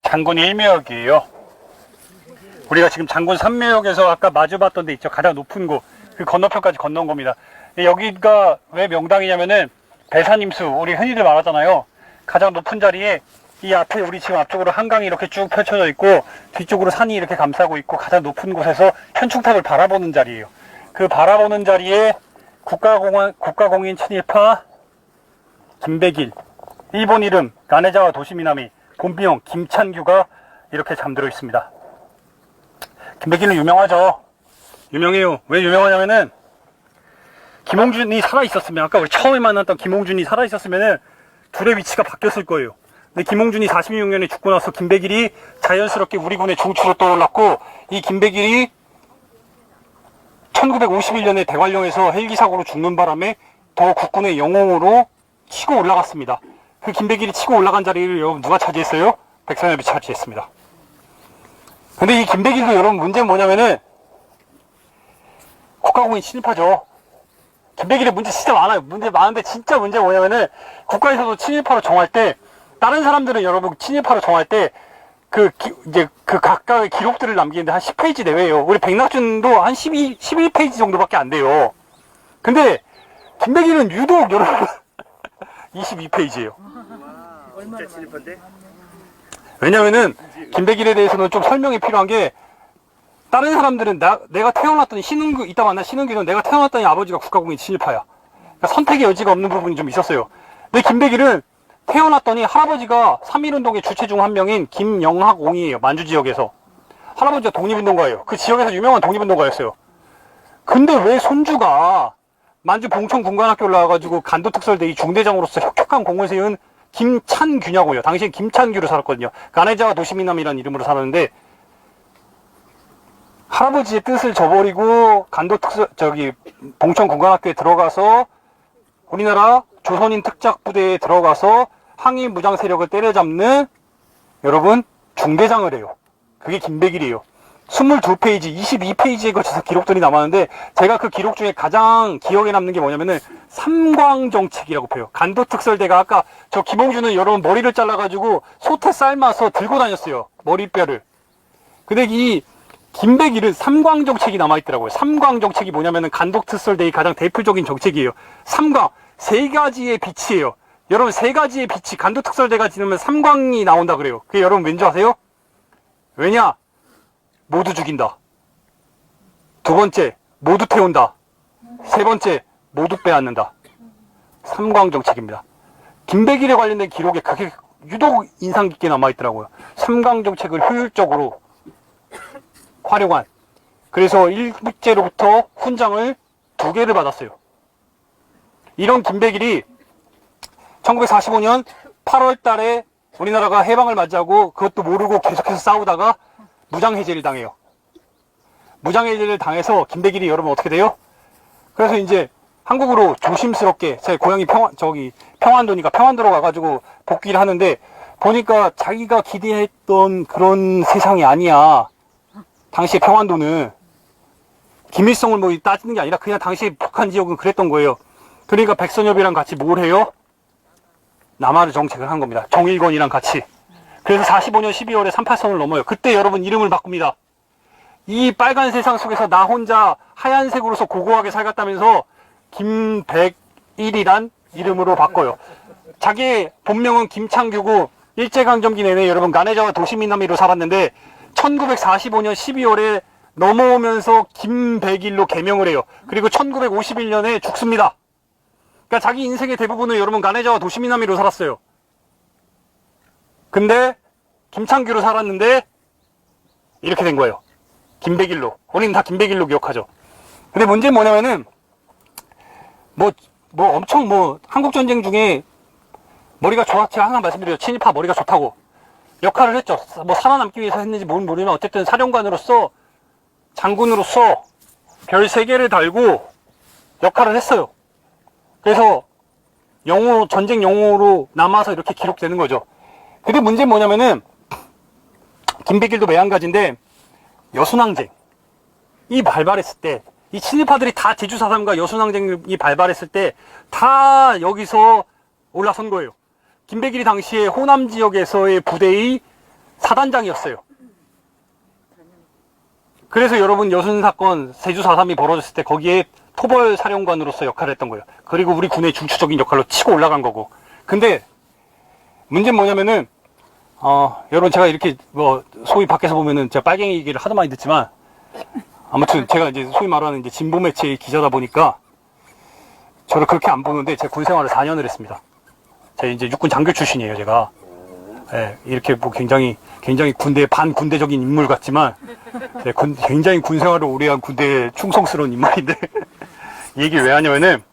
장군 1매역이에요. 우리가 지금 장군 3매역에서 아까 마주봤던 데 있죠. 가장 높은 곳. 그 건너편까지 건너온 겁니다. 여기가 왜 명당이냐면은 배산임수, 우리 흔히들 말하잖아요. 가장 높은 자리에 이 앞에 우리 지금 앞쪽으로 한강이 이렇게 쭉 펼쳐져 있고 뒤쪽으로 산이 이렇게 감싸고 있고 가장 높은 곳에서 현충탑을 바라보는 자리예요. 그 바라보는 자리에 국가공인 친일파 김백일, 일본 이름 가네자와 도시미나미, 본명 김찬규가 이렇게 잠들어 있습니다. 김백일은 유명하죠. 유명해요. 왜 유명하냐면은 김홍준이 살아있었으면, 아까 우리 처음에 만났던 김홍준이 살아있었으면은 둘의 위치가 바뀌었을 거예요. 근데 김홍준이 46년에 죽고 나서 김백일이 자연스럽게 우리 군의 중추로 떠올랐고, 이 김백일이 1951년에 대관령에서 헬기 사고로 죽는 바람에 더 국군의 영웅으로 치고 올라갔습니다. 그 김백일이 치고 올라간 자리를 여러분 누가 차지했어요? 백선엽이 차지했습니다. 근데 이 김백일도 여러분 문제는 뭐냐면은 국가공인 친일파죠. 김백일의 문제 진짜 많아요. 문제 많은데 진짜 문제가 뭐냐면은 국가에서도 친일파로 정할 때, 다른 사람들은 여러분 친일파로 정할 때 이제 그 각각의 기록들을 남기는데 한 10페이지 내외예요. 우리 백낙준도 한 11페이지 정도밖에 안 돼요. 근데 김백일은 유독 여러분 22페이지예요. 진짜 친일파인데? 왜냐면은 김백일에 대해서는 좀 설명이 필요한 게, 다른 사람들은 내가 태어났더니 이따 만난 신흥규는 내가 태어났더니 아버지가 국가공인 친일파야. 그러니까 선택의 여지가 없는 부분이 좀 있었어요. 근데 김백일은 태어났더니 할아버지가 3.1운동의 주체 중 한 명인 김영학옹이에요. 만주 지역에서. 할아버지가 독립운동가예요. 그 지역에서 유명한 독립운동가였어요. 근데 왜 손주가 만주 봉천 군관학교 올라와가지고 간도특설대 이 중대장으로서 혁혁한 공을 세운 김찬규냐고요. 당시엔 김찬규로 살았거든요. 가네자와 도시미남이라는 이름으로 살았는데, 할아버지의 뜻을 저버리고 봉천 군관학교에 들어가서 우리나라 조선인 특작부대에 들어가서 항일 무장 세력을 때려잡는 여러분 중대장을 해요. 그게 김백일이에요. 22페이지, 22페이지에 걸쳐서 기록들이 남았는데, 제가 그 기록 중에 가장 기억에 남는 게 뭐냐면은 삼광정책이라고 표요. 간도특설대가 아까 저 김홍준은 여러분 머리를 잘라가지고 소태 삶아서 들고 다녔어요. 머리뼈를. 근데 이 김백일은 삼광정책이 남아있더라고요. 삼광정책이 뭐냐면은 간도특설대의 가장 대표적인 정책이에요. 삼광, 세 가지의 빛이에요. 여러분 세 가지의 빛이 간도특설대가 지르면 삼광이 나온다 그래요. 그게 여러분 왠지 아세요? 왜냐? 모두 죽인다. 두 번째, 모두 태운다. 세 번째, 모두 빼앗는다. 삼광정책입니다. 김백일에 관련된 기록에 그게 유독 인상 깊게 남아있더라고요. 삼광정책을 효율적으로 활용한. 그래서 일국제로부터 훈장을 2개를 받았어요. 이런 김백일이 1945년 8월 달에 우리나라가 해방을 맞이하고 그것도 모르고 계속해서 싸우다가 무장해제를 당해요. 무장해제를 당해서 김백일이 여러분 어떻게 돼요? 그래서 이제 한국으로 조심스럽게, 제 고향이 평안도니까 평안도로 가가지고 복귀를 하는데, 보니까 자기가 기대했던 그런 세상이 아니야. 당시에 평안도는 김일성을 뭐 따지는 게 아니라 그냥 당시 북한 지역은 그랬던 거예요. 그러니까 백선엽이랑 같이 뭘 해요? 남하를 정책을 한 겁니다. 정일권이랑 같이. 그래서 45년 12월에 38선을 넘어요. 그때 여러분 이름을 바꿉니다. 이 빨간 세상 속에서 나 혼자 하얀색으로서 고고하게 살았다면서 김백일이란 이름으로 바꿔요. 자기의 본명은 김창규고 일제강점기 내내 여러분 가네자와 도시미나미로 살았는데 1945년 12월에 넘어오면서 김백일로 개명을 해요. 그리고 1951년에 죽습니다. 그러니까 자기 인생의 대부분을 여러분 가네자와 도시미나미로 살았어요. 근데 김창규로 살았는데 이렇게 된 거예요. 김백일로. 우리는 다 김백일로 기억하죠. 근데 문제는 뭐냐면은 엄청 한국전쟁 중에 머리가 제가 항상 말씀드려요. 친일파 머리가 좋다고 역할을 했죠. 뭐 살아남기 위해서 했는지 모르지만 어쨌든 사령관으로서, 장군으로서 별 3개를 달고 역할을 했어요. 그래서 전쟁 영웅으로 남아서 이렇게 기록되는 거죠. 근데 문제는 뭐냐면은 김백일도 매한가지인데, 여순항쟁이 발발했을 때, 이 친일파들이 다 제주사삼과 여순항쟁이 발발했을 때 다 여기서 올라선 거예요. 김백일이 당시에 호남 지역에서의 부대의 사단장이었어요. 그래서 여러분 여순 사건 제주 4.3이 벌어졌을 때 거기에 토벌 사령관으로서 역할을 했던 거예요. 그리고 우리 군의 중추적인 역할로 치고 올라간 거고. 근데 문제는 뭐냐면은 여러분 제가 이렇게 뭐 소위 밖에서 보면은 제가 빨갱이 얘기를 하도 많이 듣지만 아무튼 제가 이제 소위 말하는 이제 진보 매체의 기자다 보니까 저를 그렇게 안 보는데 제가 군 생활을 4년을 했습니다. 제가 이제 육군 장교 출신이에요, 제가. 예, 이렇게 뭐 굉장히 군대 반군대적인 인물 같지만 네, 굉장히 군 생활을 오래 한 군대에 충성스러운 인물인데 이 얘기를 왜 하냐면은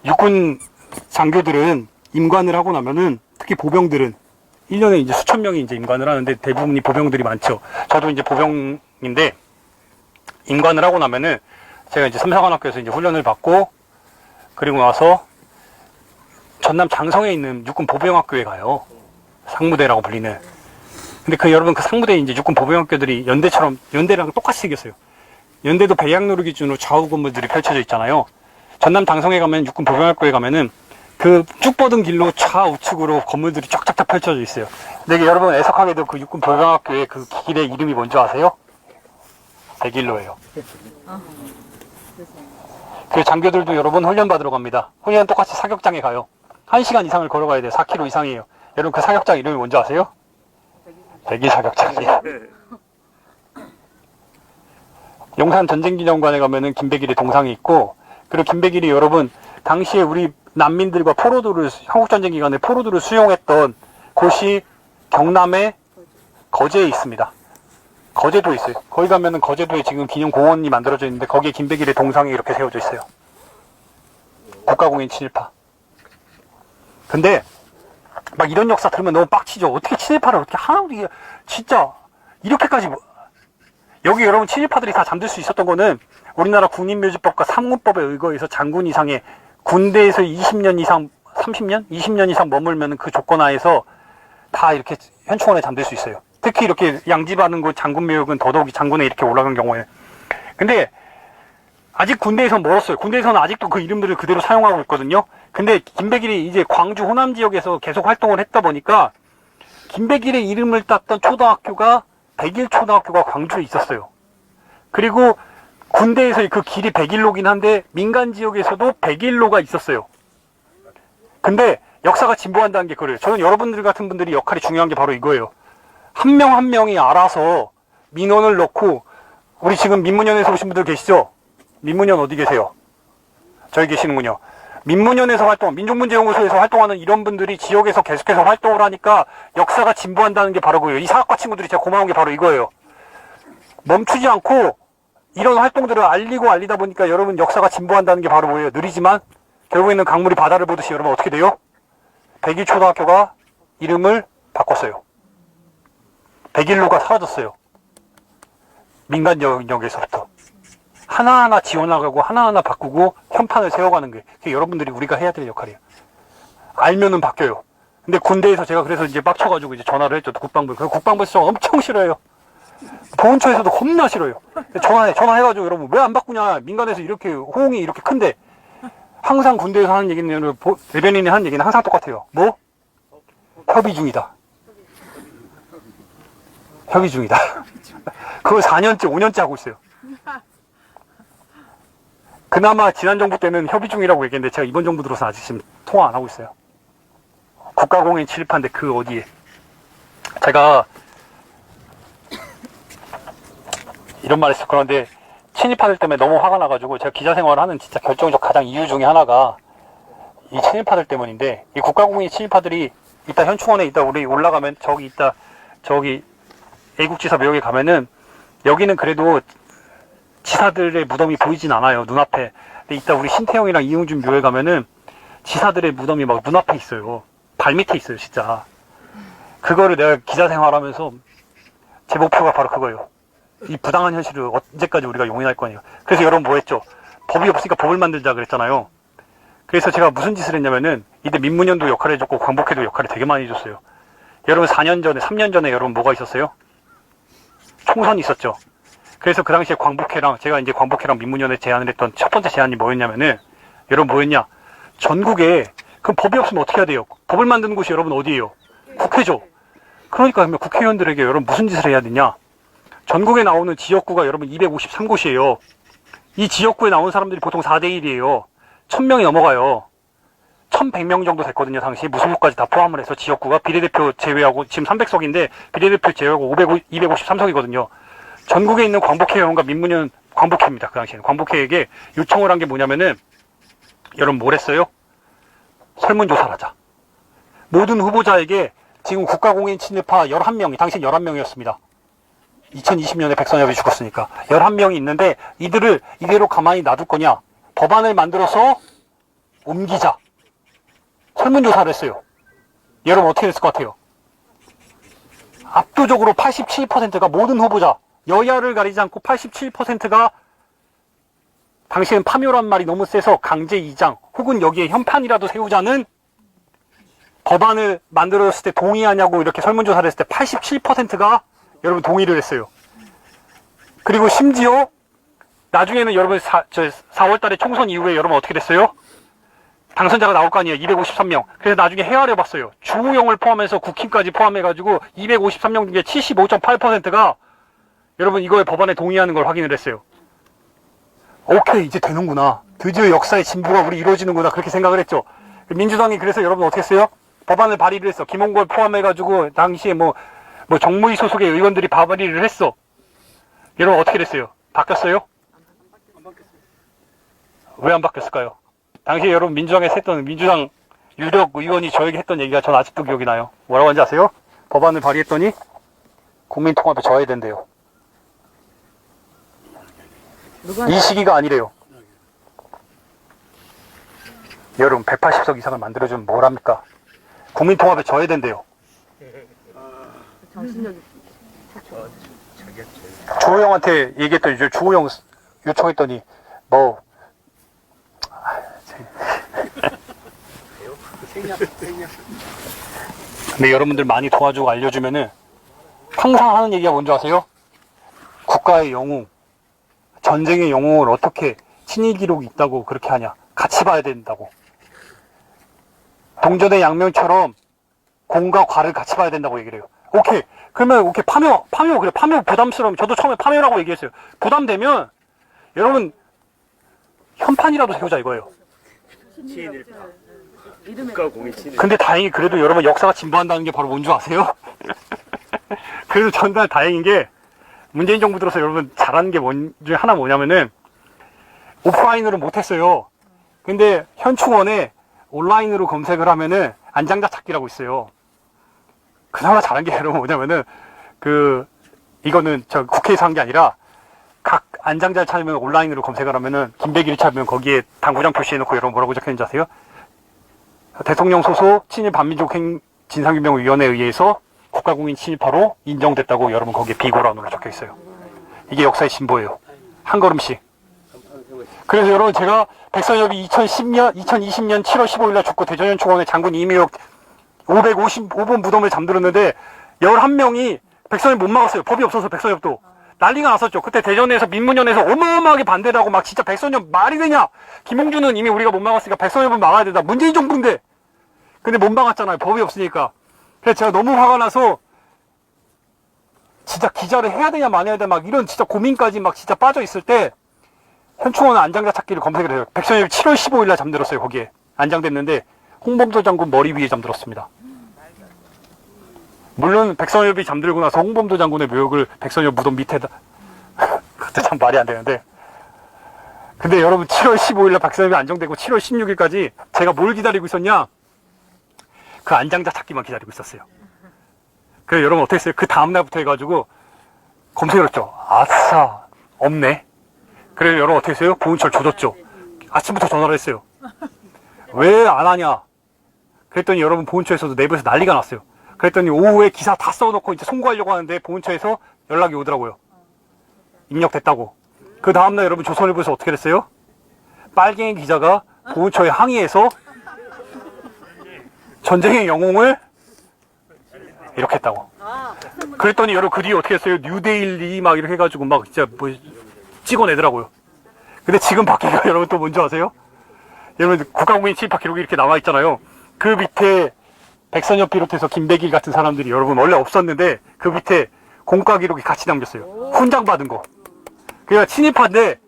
육군 장교들은 임관을 하고 나면은 특히 보병들은 1년에 이제 수천 명이 이제 임관을 하는데 대부분이 보병들이 많죠. 저도 이제 보병인데 임관을 하고 나면은 제가 이제 삼사관학교에서 이제 훈련을 받고 그리고 나서 전남 장성에 있는 육군 보병학교에 가요. 상무대라고 불리는. 근데 여러분 그 상무대에 이제 육군 보병학교들이 연대랑 똑같이 생겼어요. 연대도 배양로를 기준으로 좌우 건물들이 펼쳐져 있잖아요. 전남 장성에 가면 육군 보병학교에 가면은 그 쭉 뻗은 길로 좌우측으로 건물들이 쫙쫙쫙 펼쳐져 있어요. 근데 여러분 애석하게도 그 육군 보병학교의 그 길의 이름이 뭔지 아세요? 백일로예요. 그 장교들도 여러분 훈련 받으러 갑니다. 훈련 똑같이 사격장에 가요. 1시간 이상을 걸어가야 돼요. 4km 이상이에요. 여러분 그 사격장 이름이 뭔지 아세요? 백일 사격장이에요. 용산 전쟁기념관에 가면은 김백일의 동상이 있고, 그리고 김백일이 여러분 당시에 우리 난민들과 한국전쟁 기간에 포로들을 수용했던 곳이 경남의 거제에 있습니다. 거제도에 있어요. 거기 가면은 거제도에 지금 기념공원이 만들어져 있는데 거기에 김백일의 동상이 이렇게 세워져 있어요. 국가공인 친일파. 근데 막 이런 역사 들으면 너무 빡치죠. 어떻게 친일파를 어떻게 하나도 이게 진짜 이렇게까지 여기 여러분 친일파들이 다 잠들 수 있었던 거는 우리나라 국립묘지법과 상무법에 의거해서 장군 이상의 군대에서 20년 이상 30년? 20년 이상 머물면 그 조건 하에서 다 이렇게 현충원에 잠들 수 있어요. 특히 이렇게 양지바른 곳 장군묘역은 더더욱이 장군에 이렇게 올라간 경우에. 근데 아직 군대에선 멀었어요. 군대에서는 아직도 그 이름들을 그대로 사용하고 있거든요. 근데 김백일이 이제 광주 호남 지역에서 계속 활동을 했다 보니까 김백일의 이름을 땄던 초등학교가 백일초등학교가 광주에 있었어요. 그리고 군대에서 그 길이 백일로긴 한데 민간 지역에서도 백일로가 있었어요. 근데 역사가 진보한다는 게 그래요. 저는 여러분들 같은 분들이 역할이 중요한 게 바로 이거예요. 한 명 한 명이 알아서 민원을 넣고, 우리 지금 민문연에서 오신 분들 계시죠? 민문연 어디 계세요? 저기 계시는군요. 민문연에서 민족문제연구소에서 활동하는 이런 분들이 지역에서 계속해서 활동을 하니까 역사가 진보한다는 게 바로 그거예요. 이 사학과 친구들이 진짜 고마운 게 바로 이거예요. 멈추지 않고 이런 활동들을 알리다 보니까 여러분 역사가 진보한다는 게 바로 뭐예요? 느리지만 결국에는 강물이 바다를 보듯이 여러분 어떻게 돼요? 백일초등학교가 이름을 바꿨어요. 백일로가 사라졌어요. 민간 영역에서부터. 하나하나 지원하고 하나하나 바꾸고 현판을 세워가는 게 그게 여러분들이 우리가 해야 될 역할이에요. 알면은 바뀌어요. 근데 군대에서 제가 그래서 이제 빡쳐가지고 이제 전화를 했죠. 국방부. 그 국방부에서 엄청 싫어해요. 보훈처에서도 겁나 싫어요. 전화해가지고 여러분 왜 안 바꾸냐. 민간에서 이렇게 호응이 이렇게 큰데. 항상 군대에서 하는 얘기는 대변인이 하는 얘기는 항상 똑같아요. 뭐? 협의 중이다. 협의 중이다. 그걸 4년째 5년째 하고 있어요. 그나마 지난 정부 때는 협의 중이라고 얘기했는데 제가 이번 정부 들어서 아직 지금 통화 안 하고 있어요. 국가공인 친일파인데 그 어디에. 제가 이런 말 했을 거는데 친일파들 때문에 너무 화가 나가지고 제가 기자 생활을 하는 진짜 결정적 가장 이유 중에 하나가 이 친일파들 때문인데, 이 국가공인 친일파들이 이따 현충원에 있다 우리 올라가면 저기 애국지사 묘역에 가면은 여기는 그래도 지사들의 무덤이 보이진 않아요. 눈앞에. 근데 이따 우리 신태영이랑 이용준 묘에 가면은 지사들의 무덤이 막 눈앞에 있어요. 발 밑에 있어요, 진짜. 그거를 내가 기자 생활하면서 제 목표가 바로 그거예요. 이 부당한 현실을 언제까지 우리가 용인할 거냐. 그래서 여러분 뭐 했죠? 법이 없으니까 법을 만들자 그랬잖아요. 그래서 제가 무슨 짓을 했냐면은 이때 민문연도 역할을 해줬고 광복회도 역할을 되게 많이 해줬어요. 여러분 3년 전에 여러분 뭐가 있었어요? 총선이 있었죠. 그래서 그 당시에 제가 이제 광복회랑 민문연에 제안을 했던 첫 번째 제안이 뭐였냐면은, 여러분 뭐였냐? 전국에, 그럼 법이 없으면 어떻게 해야 돼요? 법을 만드는 곳이 여러분 어디예요? 국회죠. 그러니까 그러면 국회의원들에게 여러분 무슨 짓을 해야 되냐? 전국에 나오는 지역구가 여러분 253곳이에요. 이 지역구에 나온 사람들이 보통 4대1이에요. 1000명이 넘어가요. 1100명 정도 됐거든요. 당시 무소속까지 다 포함을 해서 지역구가 비례대표 제외하고 지금 300석인데 비례대표 제외하고 253석이거든요. 전국에 있는 광복회 의원과 민문현 광복회입니다. 그 당시에는 광복회에게 요청을 한 게 뭐냐면은 여러분 뭘 했어요? 설문조사를 하자. 모든 후보자에게 지금 국가공인 친일파 11명이 당시 11명이었습니다. 2020년에 백선엽이 죽었으니까 11명이 있는데 이들을 이대로 가만히 놔둘 거냐? 법안을 만들어서 옮기자. 설문조사를 했어요. 여러분 어떻게 됐을 것 같아요? 압도적으로 87%가 모든 후보자, 여야를 가리지 않고 87%가 당시엔 파묘란 말이 너무 세서 강제 이장 혹은 여기에 현판이라도 세우자는 법안을 만들었을 때 동의하냐고 이렇게 설문조사를 했을 때 87%가 여러분 동의를 했어요. 그리고 심지어 나중에는 여러분 4월 달에 총선 이후에 여러분 어떻게 됐어요? 당선자가 나올 거 아니에요. 253명. 그래서 나중에 헤아려 봤어요. 주호영을 포함해서 국힘까지 포함해가지고 253명 중에 75.8%가 여러분 이거에 법안에 동의하는 걸 확인을 했어요. 오케이, 이제 되는구나. 드디어 역사의 진보가 우리 이루어지는구나. 그렇게 생각을 했죠. 민주당이 그래서 여러분 어떻게 했어요? 법안을 발의를 했어. 김홍걸 포함해가지고 당시에 뭐 정무위 소속의 의원들이 발의를 했어. 여러분 어떻게 됐어요? 바뀌었어요? 왜 안 바뀌었을까요? 당시에 여러분 민주당에서 했던 민주당 유력 의원이 저에게 했던 얘기가 전 아직도 기억이 나요. 뭐라고 하는지 아세요? 법안을 발의했더니 국민통합에 져야 된대요. 이 시기가 아니래요. 여러분 180석 이상을 만들어주면 뭘 합니까? 국민통합에 져야 된대요. 정신력이 주호영한테 얘기했더니 주호영 요청했더니 뭐 근데 여러분들 많이 도와주고 알려주면은 항상 하는 얘기가 뭔지 아세요? 국가의 영웅, 전쟁의 영웅을 어떻게 친일 기록이 있다고 그렇게 하냐? 같이 봐야 된다고. 동전의 양면처럼 공과 과를 같이 봐야 된다고 얘기를 해요. 오케이. 그러면 오케이 파묘 그래 파묘 부담스러우면 저도 처음에 파묘라고 얘기했어요. 부담되면 여러분 현판이라도 세우자 이거예요. 친일파. 이름에 국가공인 친일파. 근데 다행히 그래도 여러분 역사가 진보한다는 게 바로 뭔 줄 아세요? 그래도 전날 다행인 게 문재인 정부 들어서 여러분 잘하는 게 중에 하나 뭐냐면은 오프라인으로 못했어요. 근데 현충원에 온라인으로 검색을 하면은 안장자 찾기라고 있어요. 그나마 잘한 게 여러분 뭐냐면은 이거는 저 국회에서 한 게 아니라 각 안장자를 찾으면 온라인으로 검색을 하면은 김배기를 찾으면 거기에 당구장 표시해놓고 여러분 뭐라고 적혀있는지 아세요? 대통령 소속 친일 반민족 진상규명위원회에 의해서 국가공인 친일파로 인정됐다고 여러분 거기에 비고란으로 적혀있어요. 이게 역사의 진보예요. 한 걸음씩. 그래서 여러분 제가 백선엽이 2020년 7월 15일날 죽고 대전현충원에 장군 이미혁 555번 무덤을 잠들었는데 11명이 백선엽 못 막았어요. 법이 없어서 백선엽도. 난리가 났었죠. 그때 대전에서 민문현에서 어마어마하게 반대를 하고 막 진짜 백선엽 말이 되냐. 김홍준은 이미 우리가 못 막았으니까 백선엽은 막아야 된다. 문재인 정부인데. 근데 못 막았잖아요. 법이 없으니까. 그래서 제가 너무 화가 나서 진짜 기자를 해야 되냐 말아야 되냐 막 이런 진짜 고민까지 막 진짜 빠져 있을 때 현충원 안장자 찾기를 검색을 해요. 백선엽이 7월 15일날 잠들었어요. 거기에 안장됐는데 홍범도 장군 머리 위에 잠들었습니다. 물론 백선엽이 잠들고 나서 홍범도 장군의 묘역을 백선엽 무덤 밑에다 그때 참 말이 안 되는데 근데 여러분 7월 15일날 백선엽이 안정되고 7월 16일까지 제가 뭘 기다리고 있었냐? 그 안장자 찾기만 기다리고 있었어요. 그래서 여러분 어떻게 했어요? 그 다음날부터 해가지고 검색을 했죠. 아싸 없네. 그래서 여러분 어떻게 했어요? 보훈처를 조졌죠. 아침부터 전화를 했어요. 왜 안 하냐? 그랬더니 여러분 보훈처에서도 내부에서 난리가 났어요. 그랬더니 오후에 기사 다 써놓고 이제 송구하려고 하는데 보훈처에서 연락이 오더라고요. 입력됐다고. 그 다음날 여러분 조선일보에서 어떻게 됐어요? 빨갱이 기자가 보훈처에 항의해서 전쟁의 영웅을 이렇게 했다고. 그랬더니 여러분 그 뒤에 어떻게 했어요? 뉴데일리 막 이렇게 해가지고 막 진짜 뭐 찍어내더라고요. 근데 지금 바뀐 거 여러분 또 뭔지 아세요? 여러분 국가공인 친일파 기록이 이렇게 나와 있잖아요. 그 밑에 백선엽 비롯해서 김백일 같은 사람들이 여러분 원래 없었는데 그 밑에 공과 기록이 같이 남겼어요. 훈장 받은 거. 그러니까 친일파인데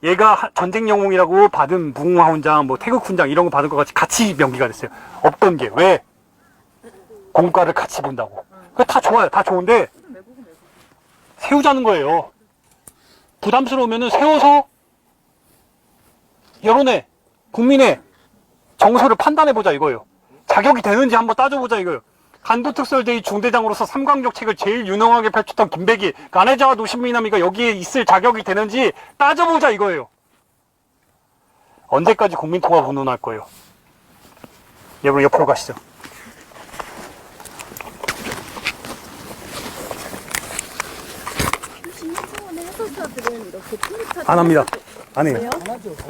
얘가 전쟁 영웅이라고 받은 무궁화 훈장, 뭐 태극 훈장 이런 거 받은 거 같이 명기가 됐어요. 없던 게 왜? 공과를 같이 본다고. 그 다 좋아요. 다 좋은데 세우자는 거예요. 부담스러우면은 세워서 여론의 국민의 정서를 판단해보자 이거예요. 자격이 되는지 한번 따져보자 이거예요. 간도특설대의 중대장으로서 삼광정책을 제일 유능하게 펼쳤던 김백일, 간해자와 노신미남이가 여기에 있을 자격이 되는지 따져보자 이거예요. 언제까지 국민통합 운운할 거예요? 여러분 옆으로 가시죠. 신청원의 해설사들은 이렇게 트위터 안 합니다. 안 해요.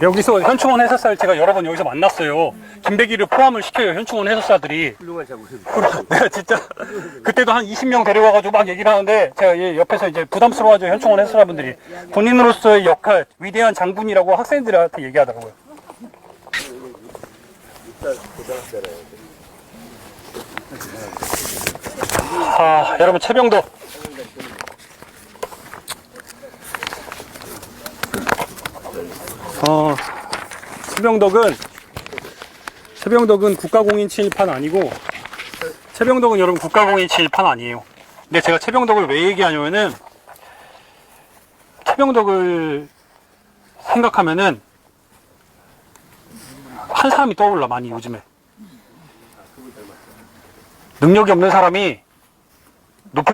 여기서 현충원 해설사를 제가 여러 번 여기서 만났어요. 김백일을 포함을 시켜요. 현충원 해설사들이. 훌륭한 자구세요. 내가 진짜 그때도 한 20명 데려와가지고 막 얘기를 하는데 제가 얘 옆에서 이제 부담스러워하죠. 현충원 해설사분들이. 본인으로서의 역할, 위대한 장군이라고 학생들한테 얘기하더라고요. 아, 여러분 최병덕. 최병덕은 국가공인 친일파는 아니고 최병덕은 여러분 국가공인 친일파는 아니에요. 근데 제가 최병덕을 왜 얘기하냐면은 최병덕을 생각하면은 한 사람이 떠올라 많이 요즘에. 능력이 없는 사람이